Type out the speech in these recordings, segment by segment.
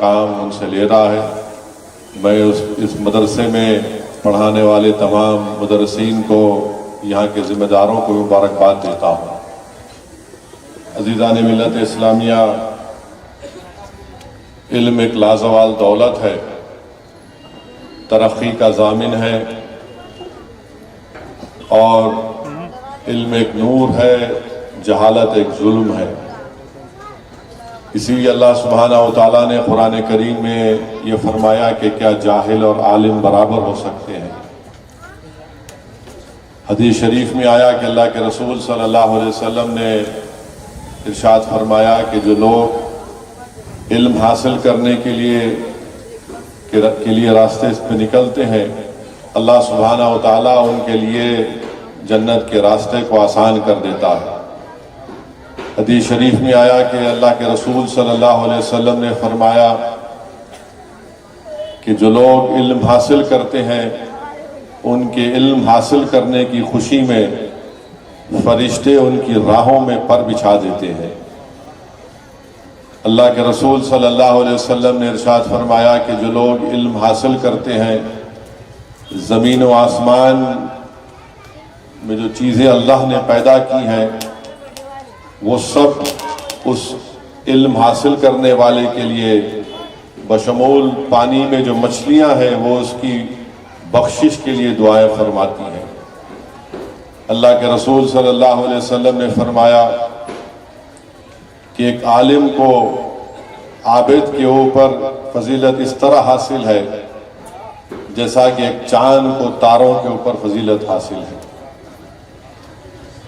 کام ان سے لے رہا ہے. میں اس مدرسے میں پڑھانے والے تمام مدرسین کو، یہاں کے ذمہ داروں کو مبارکباد دیتا ہوں. عزیزان ملت اسلامیہ، علم ایک لازوال دولت ہے، ترقی کا ضامن ہے، اور علم ایک نور ہے، جہالت ایک ظلم ہے. اسی لیے اللہ سبحانہ و تعالیٰ نے قرآن کریم میں یہ فرمایا کہ کیا جاہل اور عالم برابر ہو سکتے ہیں. حدیث شریف میں آیا کہ اللہ کے رسول صلی اللہ علیہ وسلم نے ارشاد فرمایا کہ جو لوگ علم حاصل کرنے کے لیے راستے پہ نکلتے ہیں، اللہ سبحانہ و تعالیٰ ان کے لیے جنت کے راستے کو آسان کر دیتا ہے. حدیث شریف میں آیا کہ اللہ کے رسول صلی اللہ علیہ وسلم نے فرمایا کہ جو لوگ علم حاصل کرتے ہیں، ان کے علم حاصل کرنے کی خوشی میں فرشتے ان کی راہوں میں پر بچھا دیتے ہیں. اللہ کے رسول صلی اللہ علیہ وسلم نے ارشاد فرمایا کہ جو لوگ علم حاصل کرتے ہیں، زمین و آسمان میں جو چیزیں اللہ نے پیدا کی ہیں وہ سب اس علم حاصل کرنے والے کے لیے، بشمول پانی میں جو مچھلیاں ہیں وہ اس کی بخشش کے لیے دعائیں فرماتی ہیں. اللہ کے رسول صلی اللہ علیہ وسلم نے فرمایا کہ ایک عالم کو عابد کے اوپر فضیلت اس طرح حاصل ہے جیسا کہ ایک چاند کو تاروں کے اوپر فضیلت حاصل ہے.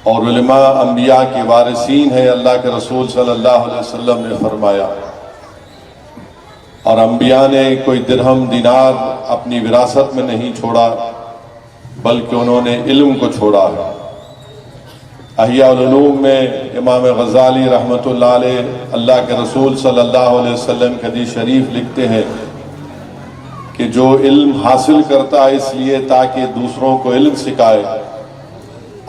اور علماء انبیاء کے وارثین ہیں، اللہ کے رسول صلی اللہ علیہ وسلم نے فرمایا. اور انبیاء نے کوئی درہم دینار اپنی وراثت میں نہیں چھوڑا، بلکہ انہوں نے علم کو چھوڑا ہے. احیاء العلوم میں امام غزالی رحمۃ اللہ علیہ اللہ کے رسول صلی اللہ علیہ وسلم کی حدیث شریف لکھتے ہیں کہ جو علم حاصل کرتا ہے اس لیے تاکہ دوسروں کو علم سکھائے،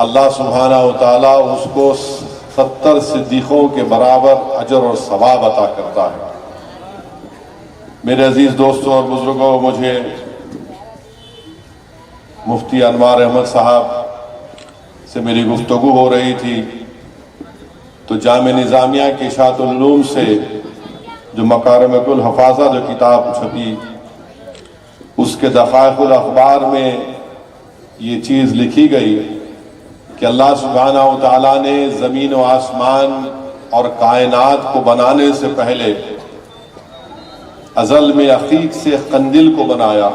اللہ سبحانہ و تعالیٰ اس کو 70 صدیقوں کے برابر اجر اور ثواب عطا کرتا ہے. میرے عزیز دوستوں اور بزرگوں، مجھے مفتی انوار احمد صاحب سے میری گفتگو ہو رہی تھی تو جامع نظامیہ کی اشاعت العلوم سے جو مکارمۃ الحفاظہ جو کتاب چھپی، اس کے دقائق الاخبار میں یہ چیز لکھی گئی کہ اللہ سبحانہ و تعالیٰ نے زمین و آسمان اور کائنات کو بنانے سے پہلے ازل میں عقیق سے قندیل کو بنایا.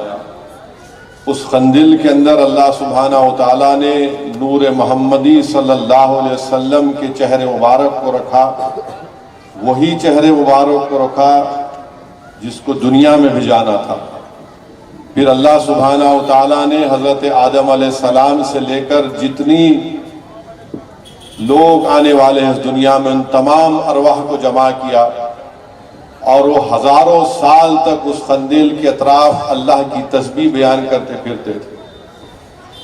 اس قندیل کے اندر اللہ سبحانہ و تعالیٰ نے نور محمدی صلی اللہ علیہ وسلم کے چہرے مبارک کو رکھا. وہی چہرے مبارک کو رکھا جس کو دنیا میں بھیجانا تھا. پھر اللہ سبحانہ و تعالیٰ نے حضرت آدم علیہ السلام سے لے کر جتنی لوگ آنے والے ہیں اس دنیا میں، ان تمام ارواح کو جمع کیا، اور وہ ہزاروں سال تک اس قندیل کے اطراف اللہ کی تسبیح بیان کرتے پھرتے تھے.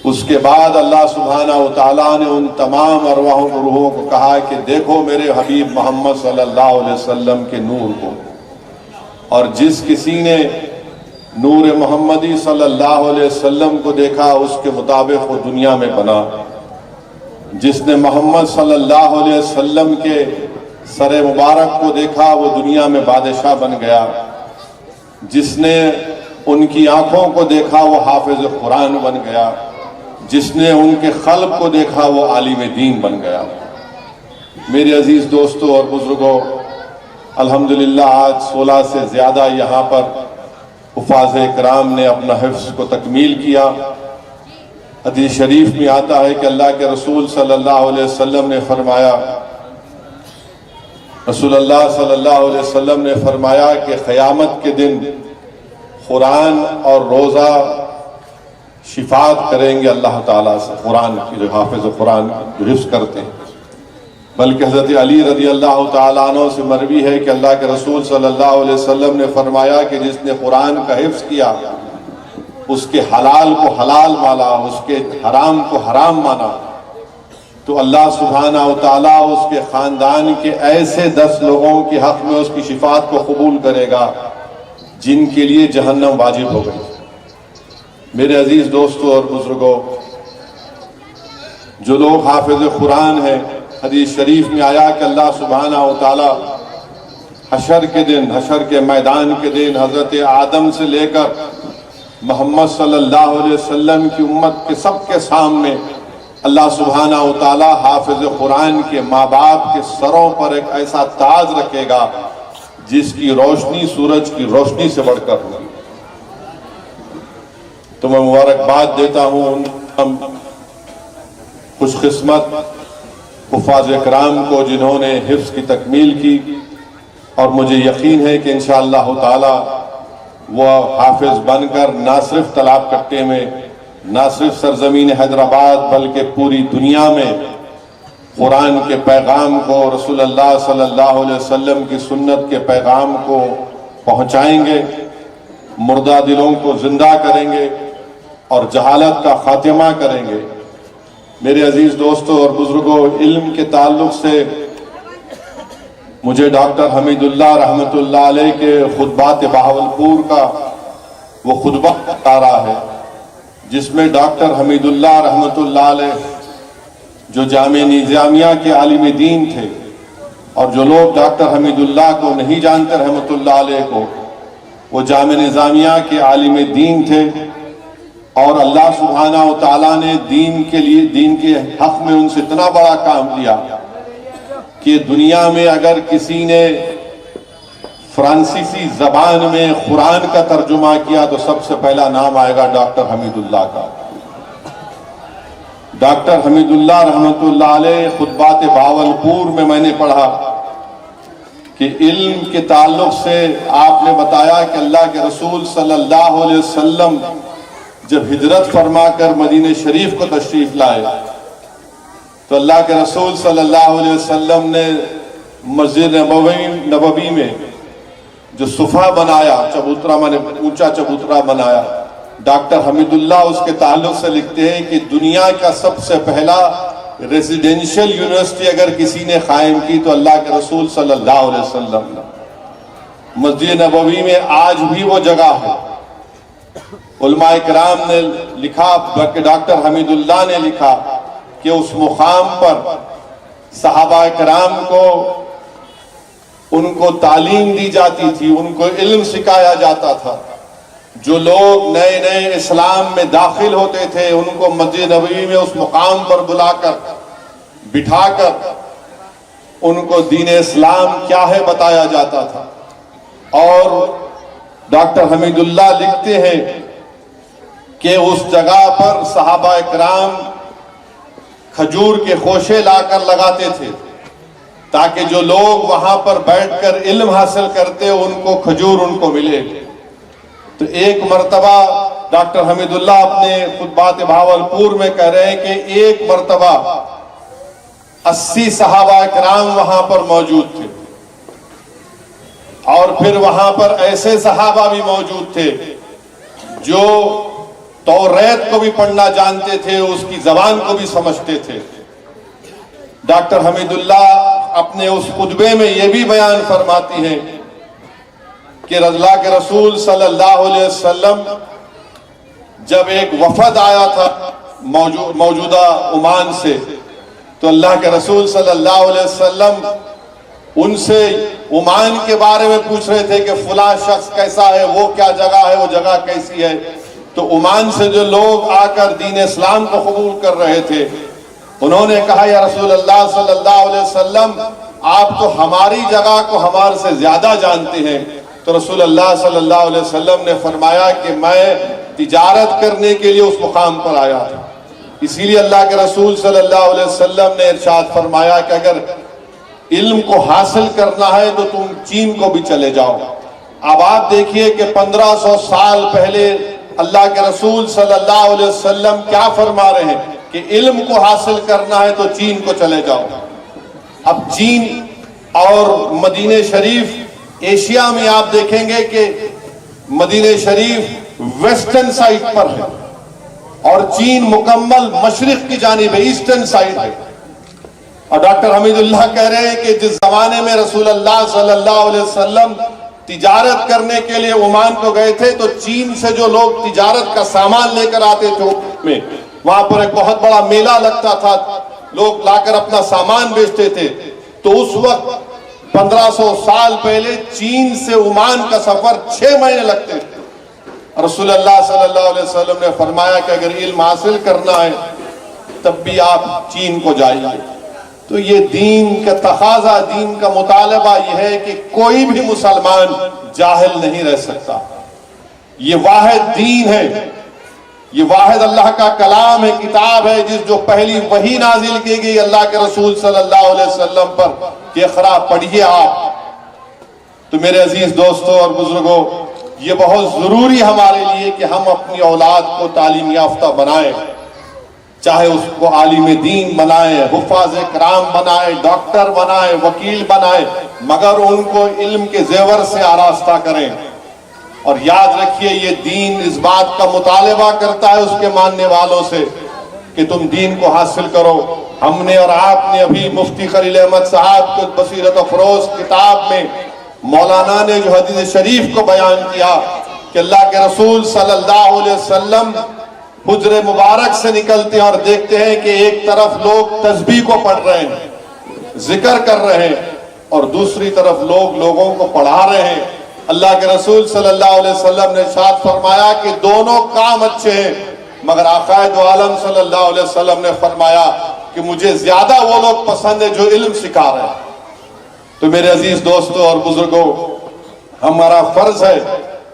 اس کے بعد اللہ سبحانہ و تعالیٰ نے ان تمام ارواحوں کو، روحوں کو کہا کہ دیکھو میرے حبیب محمد صلی اللہ علیہ وسلم کے نور کو. اور جس کسی نے نور محمدی صلی اللہ علیہ وسلم کو دیکھا اس کے مطابق وہ دنیا میں بنا. جس نے محمد صلی اللہ علیہ وسلم کے سر مبارک کو دیکھا وہ دنیا میں بادشاہ بن گیا. جس نے ان کی آنکھوں کو دیکھا وہ حافظ قرآن بن گیا. جس نے ان کے قلب کو دیکھا وہ عالم دین بن گیا. میرے عزیز دوستوں اور بزرگوں، الحمدللہ آج 16 سے زیادہ یہاں پر حفاظ اکرام نے اپنا حفظ کو تکمیل کیا. حدیث شریف میں آتا ہے کہ اللہ کے رسول صلی اللہ علیہ وسلم نے فرمایا، رسول اللہ صلی اللہ علیہ وسلم نے فرمایا کہ قیامت کے دن قرآن اور روزہ شفاعت کریں گے اللہ تعالیٰ سے. قرآن کی جو حافظ قرآن جو حفظ کرتے ہیں، بلکہ حضرت علی رضی اللہ تعالیٰ عنہ سے مروی ہے کہ اللہ کے رسول صلی اللہ علیہ وسلم نے فرمایا کہ جس نے قرآن کا حفظ کیا، اس کے حلال کو حلال مانا، اس کے حرام کو حرام مانا، تو اللہ سبحانہ و تعالیٰ اس کے خاندان کے ایسے 10 لوگوں کے حق میں اس کی شفاعت کو قبول کرے گا جن کے لیے جہنم واجب ہو گئی۔ میرے عزیز دوستوں اور بزرگوں، جو لوگ حافظ قرآن ہیں، حدیث شریف میں آیا کہ اللہ سبحانہ و تعالیٰ حشر کے دن، حشر کے میدان کے دن حضرت آدم سے لے کر محمد صلی اللہ علیہ وسلم کی امت کے سب کے سامنے اللہ سبحانہ و تعالیٰ حافظ قرآن کے ماں باپ کے سروں پر ایک ایسا تاج رکھے گا جس کی روشنی سورج کی روشنی سے بڑھ کر ہوگی۔ تو میں مبارکباد دیتا ہوں ان خوش قسمت حفاظ کرام کو جنہوں نے حفظ کی تکمیل کی، اور مجھے یقین ہے کہ انشاءاللہ تعالی وہ حافظ بن کر نہ صرف تالاب کٹے میں، نہ صرف سرزمین حیدرآباد بلکہ پوری دنیا میں قرآن کے پیغام کو، رسول اللہ صلی اللہ علیہ وسلم کی سنت کے پیغام کو پہنچائیں گے، مردہ دلوں کو زندہ کریں گے اور جہالت کا خاتمہ کریں گے۔ میرے عزیز دوستوں اور بزرگوں، علم کے تعلق سے مجھے ڈاکٹر حمید اللہ رحمۃ اللہ علیہ کے خطبات بہاولپور کا وہ خطبہ آ رہا ہے جس میں ڈاکٹر حمید اللہ رحمۃ اللہ علیہ جو جامعہ نظامیہ کے عالم دین تھے، اور جو لوگ ڈاکٹر حمید اللہ کو نہیں جانتے رحمۃ اللہ علیہ کو، وہ جامعہ نظامیہ کے عالم دین تھے، اور اللہ سبحانہ و تعالیٰ نے دین کے لیے، دین کے حق میں ان سے اتنا بڑا کام لیا کہ دنیا میں اگر کسی نے فرانسیسی زبان میں قرآن کا ترجمہ کیا تو سب سے پہلا نام آئے گا ڈاکٹر حمید اللہ کا۔ ڈاکٹر حمید اللہ رحمۃ اللہ علیہ خطبات بہاولپور میں نے پڑھا کہ علم کے تعلق سے آپ نے بتایا کہ اللہ کے رسول صلی اللہ علیہ وسلم جب ہجرت فرما کر مدینہ شریف کو تشریف لائے تو اللہ کے رسول صلی اللہ علیہ وسلم نے مسجد نبوی میں جو صفحہ بنایا، چبوترا میں نے اونچا چبوترا بنایا، ڈاکٹر حمید اللہ اس کے تعلق سے لکھتے ہیں کہ دنیا کا سب سے پہلا ریزیڈینشل یونیورسٹی اگر کسی نے قائم کی تو اللہ کے رسول صلی اللہ علیہ وسلم نے۔ مسجد نبوی میں آج بھی وہ جگہ ہے۔ علماء کرام نے لکھا، بلکہ ڈاکٹر حمید اللہ نے لکھا کہ اس مقام پر صحابہ کرام کو ان کو تعلیم دی جاتی تھی، ان کو علم سکھایا جاتا تھا۔ جو لوگ نئے نئے اسلام میں داخل ہوتے تھے ان کو مسجد نبوی میں اس مقام پر بلا کر بٹھا کر ان کو دین اسلام کیا ہے بتایا جاتا تھا۔ اور ڈاکٹر حمید اللہ لکھتے ہیں کہ اس جگہ پر صحابہ کرام کھجور کے خوشے لا کر لگاتے تھے تاکہ جو لوگ وہاں پر بیٹھ کر علم حاصل کرتے ان کو کھجور ان کو ملے۔ تو ایک مرتبہ ڈاکٹر حمید اللہ اپنے خطبات بہاولپور میں کہہ رہے ہیں کہ ایک مرتبہ 80 صحابہ کرام وہاں پر موجود تھے، اور پھر وہاں پر ایسے صحابہ بھی موجود تھے جو توریت کو بھی پڑھنا جانتے تھے، اس کی زبان کو بھی سمجھتے تھے۔ ڈاکٹر حمید اللہ اپنے اس خطبے میں یہ بھی بیان فرماتی ہیں کہ اللہ کے رسول صلی اللہ علیہ وسلم جب ایک وفد آیا تھا موجودہ عمان سے، تو اللہ کے رسول صلی اللہ علیہ وسلم ان سے عمان کے بارے میں پوچھ رہے تھے کہ فلاں شخص کیسا ہے، وہ کیا جگہ ہے، وہ جگہ کیسی ہے۔ تو عمان سے جو لوگ آ کر دین اسلام کو قبول کر رہے تھے انہوں نے کہا یا رسول اللہ صلی اللہ علیہ وسلم آپ تو ہماری جگہ کو ہمارے سے زیادہ جانتے ہیں۔ تو رسول اللہ صلی اللہ علیہ وسلم نے فرمایا کہ میں تجارت کرنے کے لیے اس مقام پر آیا تھا، اسی لیے اللہ کے رسول صلی اللہ علیہ وسلم نے ارشاد فرمایا کہ اگر علم کو حاصل کرنا ہے تو تم چین کو بھی چلے جاؤ۔ اب آپ دیکھیے کہ 1500 سال پہلے اللہ کے رسول صلی اللہ علیہ وسلم کیا فرما رہے ہیں کہ علم کو حاصل کرنا ہے تو چین کو چلے جاؤ۔ اب چین اور مدینہ شریف ایشیا میں آپ دیکھیں گے کہ مدینہ شریف ویسٹرن سائڈ پر ہے اور چین مکمل مشرق کی جانب ہے، ایسٹرن سائڈ ہے۔ اور ڈاکٹر حمید اللہ کہہ رہے ہیں کہ جس زمانے میں رسول اللہ صلی اللہ علیہ وسلم تجارت کرنے کے لیے عمان کو گئے تھے تو چین سے جو لوگ تجارت کا سامان لے کر آتے تھے میں وہاں پر ایک بہت بڑا میلہ لگتا تھا، لوگ لا کر اپنا سامان بیچتے تھے. تو اس وقت 1500 سال پہلے چین سے عمان کا سفر 6 مہینے لگتے تھے. رسول اللہ صلی اللہ علیہ وسلم نے فرمایا کہ اگر علم حاصل کرنا ہے تب بھی آپ چین کو جائیے. تو یہ دین کا تقاضا، دین کا مطالبہ یہ ہے کہ کوئی بھی مسلمان جاہل نہیں رہ سکتا. یہ واحد دین ہے، یہ واحد اللہ کا کلام ہے، کتاب ہے جس جو پہلی وحی نازل کی گئی اللہ کے رسول صلی اللہ علیہ وسلم پر کہ اقرا پڑھیے آپ. تو میرے عزیز دوستوں اور بزرگوں، یہ بہت ضروری ہمارے لیے کہ ہم اپنی اولاد کو تعلیم یافتہ بنائیں، چاہے اس کو عالم دین بنائیں، حفاظ کرام بنائیں، ڈاکٹر بنائیں، وکیل بنائیں، مگر ان کو علم کے زیور سے آراستہ کریں. اور یاد رکھیے یہ دین اس بات کا مطالبہ کرتا ہے اس کے ماننے والوں سے کہ تم دین کو حاصل کرو. ہم نے اور آپ نے ابھی مفتی خلیل احمد صاحب کو بصیرت افروز کتاب میں مولانا نے جو حدیث شریف کو بیان کیا کہ اللہ کے رسول صلی اللہ علیہ وسلم حجر مبارک سے نکلتے ہیں اور دیکھتے ہیں کہ ایک طرف لوگ تسبیح کو پڑھ رہے ہیں، ذکر کر رہے ہیں، اور دوسری طرف لوگ لوگوں کو پڑھا رہے ہیں. اللہ کے رسول صلی اللہ علیہ وسلم نے ارشاد فرمایا کہ دونوں کام اچھے ہیں، مگر آقا دو عالم صلی اللہ علیہ وسلم نے فرمایا کہ مجھے زیادہ وہ لوگ پسند ہیں جو علم سکھا رہے ہیں. تو میرے عزیز دوستوں اور بزرگوں، ہمارا فرض ہے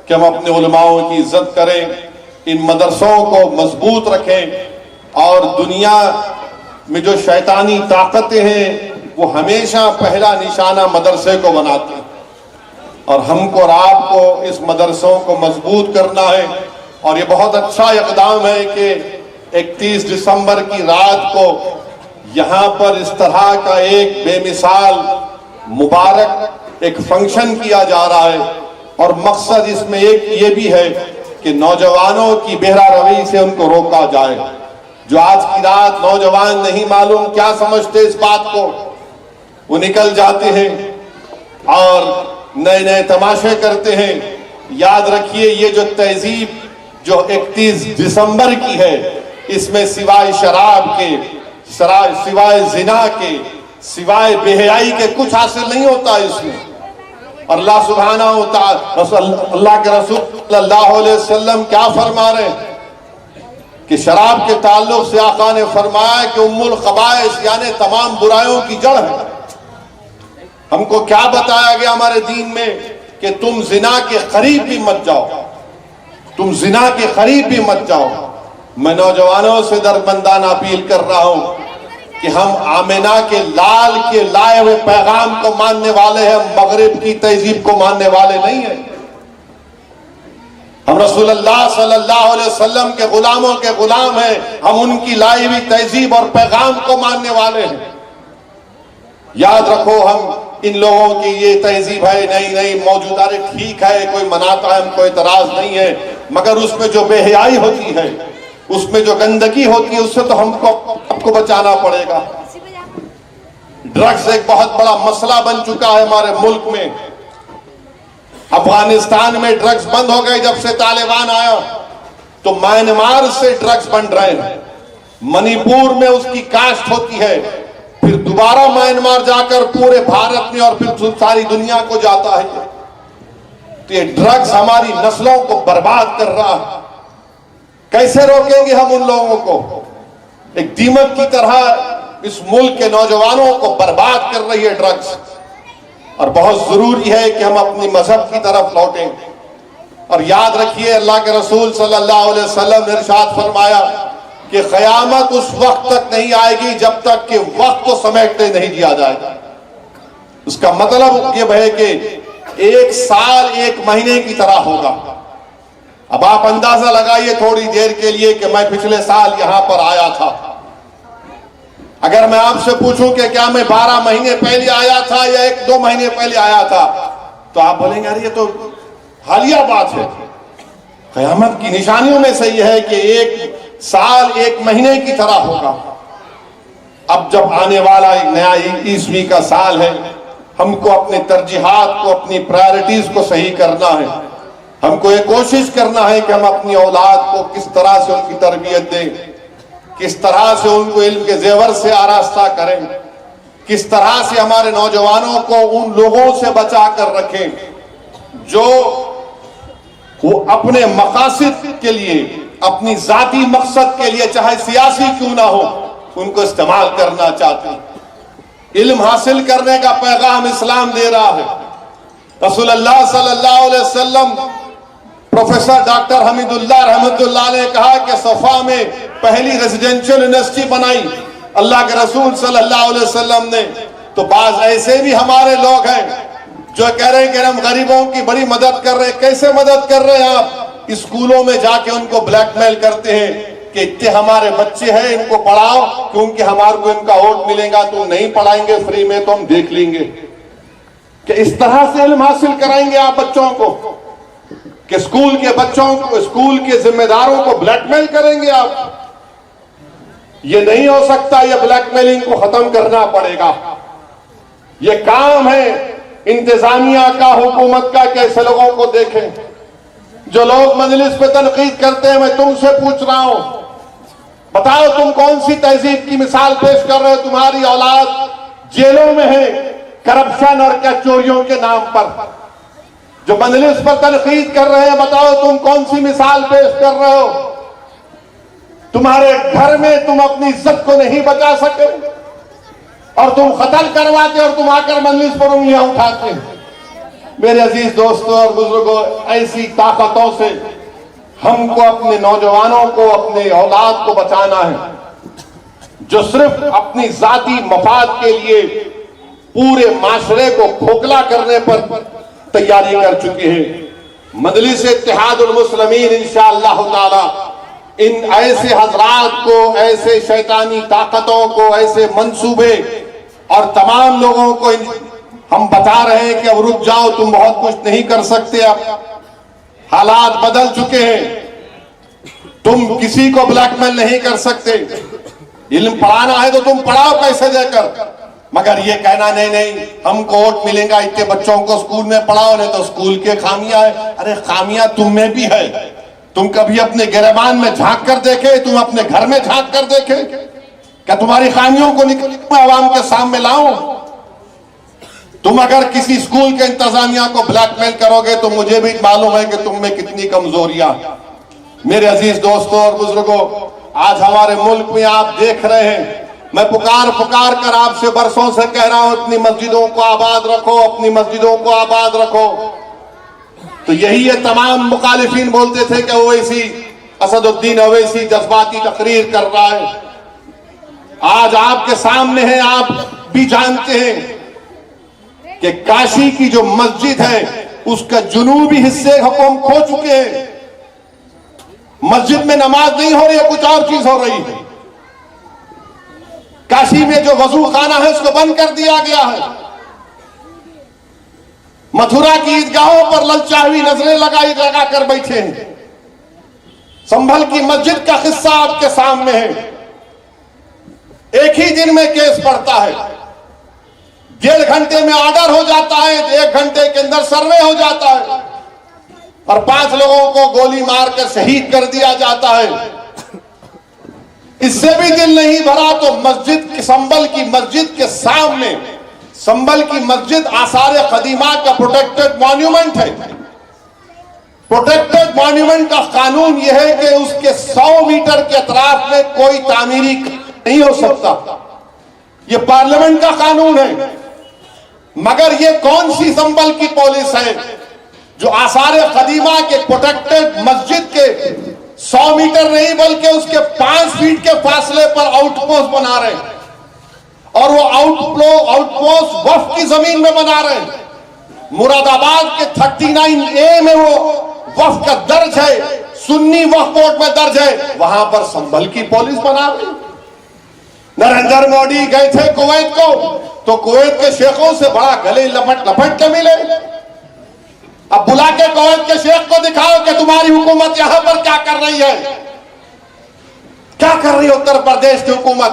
کہ ہم اپنے علماؤں کی عزت کریں، ان مدرسوں کو مضبوط رکھیں، اور دنیا میں جو شیطانی طاقتیں ہیں وہ ہمیشہ پہلا نشانہ مدرسے کو بناتی ہیں، اور ہم کو اور آپ کو اس مدرسوں کو مضبوط کرنا ہے. اور یہ بہت اچھا اقدام ہے کہ 31 دسمبر کی رات کو یہاں پر اس طرح کا ایک بے مثال مبارک ایک فنکشن کیا جا رہا ہے، اور مقصد اس میں ایک یہ بھی ہے کہ نوجوانوں کی بہرہ روی سے ان کو روکا جائے. جو آج کی رات نوجوان نہیں معلوم کیا سمجھتے اس بات کو، وہ نکل جاتے ہیں اور نئے نئے تماشے کرتے ہیں. یاد رکھیے یہ جو تہذیب جو 31 دسمبر کی ہے، اس میں سوائے شراب کے، سوائے زنا کے، سوائے بے حیائی کے کچھ حاصل نہیں ہوتا اس میں. اور اللہ سبحانہ و تعالی، اللہ کے رسول صلی اللہ علیہ وسلم کیا فرما رہے ہیں کہ شراب کے تعلق سے آقا نے فرمایا کہ ام الخبائث یعنی تمام برائیوں کی جڑ ہے. ہم کو کیا بتایا گیا ہمارے دین میں کہ تم زنا کے قریب بھی مت جاؤ، تم زنا کے قریب بھی مت جاؤ. میں نوجوانوں سے دربندانہ اپیل کر رہا ہوں کہ ہم آمینہ کے لال کے لائے ہوئے پیغام کو ماننے والے ہیں، مغرب کی تہذیب کو ماننے والے نہیں ہیں. ہم رسول اللہ صلی اللہ علیہ وسلم کے غلاموں کے غلام ہیں، ہم ان کی لائی ہوئی تہذیب اور پیغام کو ماننے والے ہیں. یاد رکھو ہم ان لوگوں کی یہ تہذیب ہے نہیں موجودہ ہے، ٹھیک ہے، کوئی مناتا ہے، ہم کو اعتراض نہیں ہے، مگر اس میں جو بے حیائی ہوتی ہے، اس میں جو گندگی ہوتی ہے، اس سے تو ہم کو بچانا پڑے گا. ڈرگز ایک بہت بڑا مسئلہ بن چکا ہے ہمارے ملک میں. افغانستان میں ڈرگز بند ہو گئے جب سے طالبان آیا، تو میانمار سے ڈرگز بن رہے ہیں. منی پور میں اس کی کاشت ہوتی ہے، پھر دوبارہ میانمار جا کر پورے بھارت میں اور پھر ساری دنیا کو جاتا ہے. تو یہ ڈرگز ہماری نسلوں کو برباد کر رہا ہے. کیسے روکیں گے ہم ان لوگوں کو؟ ایک دیمک کی طرح اس ملک کے نوجوانوں کو برباد کر رہی ہے ڈرگز. اور بہت ضروری ہے کہ ہم اپنی مذہب کی طرف لوٹیں. اور یاد رکھیے اللہ کے رسول صلی اللہ علیہ وسلم نے ارشاد فرمایا کہ قیامت اس وقت تک نہیں آئے گی جب تک کہ وقت کو سمیٹنے نہیں دیا جائے گا. اس کا مطلب یہ ہے کہ ایک سال ایک مہینے کی طرح ہوگا. اب آپ اندازہ لگائیے تھوڑی دیر کے لیے کہ میں پچھلے سال یہاں پر آیا تھا. اگر میں آپ سے پوچھوں کہ کیا میں 12 مہینے پہلے آیا تھا یا 1-2 مہینے پہلے آیا تھا، تو آپ بولیں گے یار یہ تو حالیہ بات ہے. قیامت کی نشانیوں میں سے یہ ہے کہ ایک سال ایک مہینے کی طرح ہوگا. اب جب آنے والا ایک نیا عیسوی کا سال ہے، ہم کو اپنے ترجیحات کو، اپنی پرائرٹیز کو صحیح کرنا ہے. ہم کو یہ کوشش کرنا ہے کہ ہم اپنی اولاد کو کس طرح سے ان کی تربیت دیں، کس طرح سے ان کو علم کے زیور سے آراستہ کریں، کس طرح سے ہمارے نوجوانوں کو ان لوگوں سے بچا کر رکھیں جو وہ اپنے مقاصد کے لیے، اپنی ذاتی مقصد کے لیے، چاہے سیاسی کیوں نہ ہو، ان کو استعمال کرنا چاہتے ہیں. علم حاصل کرنے کا پیغام اسلام دے رہا ہے. رسول اللہ صلی اللہ علیہ وسلم، پروفیسر ڈاکٹر حمید اللہ رحمت اللہ نے کہا کہ صفا میں پہلی ریزیڈنشل یونیورسٹی بنائی اللہ کے رسول صلی اللہ علیہ وسلم نے. تو بعض ایسے بھی ہمارے لوگ ہیں جو کہہ رہے ہیں کہ ہم غریبوں کی بڑی مدد کر رہے ہیں. کیسے مدد کر رہے ہیں آپ؟ اسکولوں میں جا کے ان کو بلیک میل کرتے ہیں کہ اتنے ہمارے بچے ہیں، ان کو پڑھاؤ کیونکہ ہمارے کو ان کا ووٹ ملے گا. تو نہیں پڑھائیں گے فری میں تو ہم دیکھ لیں گے. کہ اس طرح سے علم حاصل کرائیں گے آپ بچوں کو کہ اسکول کے بچوں کو، اسکول کے ذمہ داروں کو بلیک میل کریں گے آپ؟ یہ نہیں ہو سکتا. یہ بلیک میلنگ کو ختم کرنا پڑے گا. یہ کام ہے انتظامیہ کا، حکومت کا کہ ایسے لوگوں کو دیکھیں. جو لوگ مجلس پہ تنقید کرتے ہیں، میں تم سے پوچھ رہا ہوں، بتاؤ تم کون سی تہذیب کی مثال پیش کر رہے ہو؟ تمہاری اولاد جیلوں میں ہے کرپشن اور کیا چوریوں کے نام پر. جو مجلس پر تنقید کر رہے ہیں، بتاؤ تم کون سی مثال پیش کر رہے ہو؟ تمہارے گھر میں تم اپنی عزت کو نہیں بچا سکے اور تم قتل کرواتے اور تم آ کر مجلس پر انگلیاں اٹھاتے. میرے عزیز دوستوں اور بزرگوں، ایسی طاقتوں سے ہم کو اپنے نوجوانوں کو، اپنے اولاد کو بچانا ہے جو صرف اپنی ذاتی مفاد کے لیے پورے معاشرے کو کھوکھلا کرنے پر تیاری کر چکے ہیں. مجلس اتحاد المسلمین انشاءاللہ تعالی ان ایسے حضرات کو، ایسے شیطانی طاقتوں کو، ایسے منصوبے اور تمام لوگوں کو ہم بتا رہے ہیں کہ اب رک جاؤ، تم بہت کچھ نہیں کر سکتے. اب حالات بدل چکے ہیں، تم کسی کو بلیک میل نہیں کر سکتے. علم پڑھانا ہے تو تم پڑھاؤ پیسے دے کر، مگر یہ کہنا نہیں ہم کو ووٹ ملے گا اتنے بچوں کو اسکول میں پڑھاؤ، نہیں تو اسکول کے خامیاں ہیں. ارے خامیاں تم میں بھی ہے. تم کبھی اپنے گریبان میں جھانک کر دیکھے؟ تم اپنے گھر میں جھانک کر دیکھے؟ کیا تمہاری خامیوں کو نکل عوام کے سامنے لاؤں؟ تم اگر کسی اسکول کے انتظامیہ کو بلیک میل کرو گے تو مجھے بھی معلوم ہے کہ تم میں کتنی کمزوریاں. میرے عزیز دوستوں اور بزرگوں، آج ہمارے ملک میں آپ دیکھ رہے ہیں، میں پکار کر آپ سے برسوں سے کہہ رہا ہوں اپنی مسجدوں کو آباد رکھو، اپنی مسجدوں کو آباد رکھو. تو یہی یہ تمام مخالفین بولتے تھے کہ اویسی، اسد الدین اویسی جذباتی تقریر کر رہا ہے. آج آپ کے سامنے ہیں، آپ بھی جانتے ہیں کہ کاشی کی جو مسجد ہے اس کا جنوبی حصے ہم کھو چکے ہیں. مسجد میں نماز نہیں ہو رہی ہے، کچھ اور چیز ہو رہی ہے. کاشی میں جو وضو خانہ ہے اس کو بند کر دیا گیا ہے. متھرا کی عیدگاہوں پر للچاوی نظریں لگا کر بیٹھے ہیں. سنبھل کی مسجد کا قصہ آپ کے سامنے ہے. ایک ہی دن میں کیس پڑتا ہے، 1.5 گھنٹے میں آرڈر ہو جاتا ہے، 1 گھنٹے کے اندر سروے ہو جاتا ہے اور 5 لوگوں کو گولی مار کر شہید کر دیا جاتا ہے. اس سے بھی دل نہیں بھرا تو مسجد، سنبھل کی مسجد کے سامنے، سنبھل کی مسجد آثار قدیمہ کا پروٹیکٹڈ مانیومنٹ ہے. پروٹیکٹڈ مانیومنٹ کا قانون یہ ہے کہ اس کے 100 میٹر کے اطراف میں کوئی تعمیری نہیں ہو سکتا. یہ پارلیمنٹ کا قانون ہے. مگر یہ کون سی سنبھل کی پولیس ہے جو آثار قدیمہ کے پروٹیکٹڈ مسجد کے 100 میٹر نہیں بلکہ اس کے 5 فیٹ کے فاصلے پر آؤٹ پوسٹ بنا رہے ہیں، اور وہ آؤٹ پوسٹ وقف کی زمین میں بنا رہے ہیں. مراد آباد کے 39A میں وہ وقف کا درج ہے، سنی وقف بورڈ میں درج ہے، وہاں پر سنبھل کی پولیس بنا رہی. نریندر مودی گئے تھے کویت کو تو کویت کے شیخوں سے بڑا گلے لپٹ کے ملے. اب بلا کے کویت کے شیخ کو دکھاؤ کہ تمہاری حکومت یہاں پر کیا کر رہی ہے. کیا کر رہی ہے اتر پردیش کی حکومت؟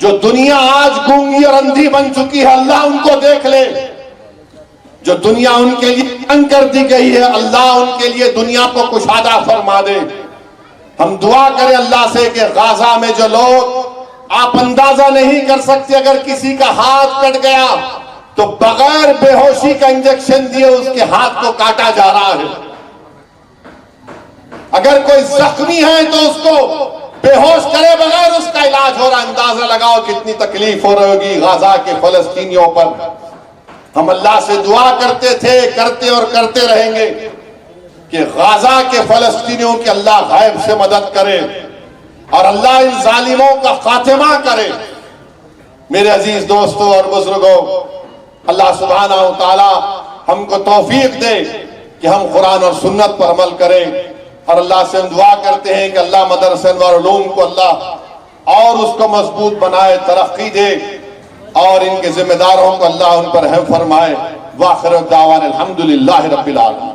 جو دنیا آج گونگی اور اندھی بن چکی ہے اللہ ان کو دیکھ لے. جو دنیا ان کے لیے تنگ کر دی گئی ہے اللہ ان کے لیے دنیا کو کشادہ فرما دے. ہم دعا کریں اللہ سے کہ غزہ میں جو لوگ آپ اندازہ نہیں کر سکتے اگر کسی کا ہاتھ کٹ گیا تو بغیر بے ہوشی کا انجیکشن دیے اس کے ہاتھ کو کاٹا جا رہا ہے. اگر کوئی زخمی ہے تو اس کو بے ہوش کرے بغیر اس کا علاج ہو رہا. اندازہ لگاؤ کتنی تکلیف ہو رہی ہوگی غزہ کے فلسطینیوں پر. ہم اللہ سے دعا کرتے تھے کرتے اور کرتے رہیں گے کہ غزہ کے فلسطینیوں کی اللہ غیب سے مدد کرے اور اللہ ان ظالموں کا خاتمہ کرے. میرے عزیز دوستوں اور بزرگوں اللہ سبحانہ و تعالی ہم کو توفیق دے کہ ہم قرآن اور سنت پر عمل کریں اور اللہ سے ہم دعا کرتے ہیں کہ اللہ مدرسہ انوار علوم کو اللہ اور اس کو مضبوط بنائے ترقی دے اور ان کے ذمہ داروں کو اللہ ان پر رحم فرمائے. وآخر دعوانا الحمدللہ رب العالمین.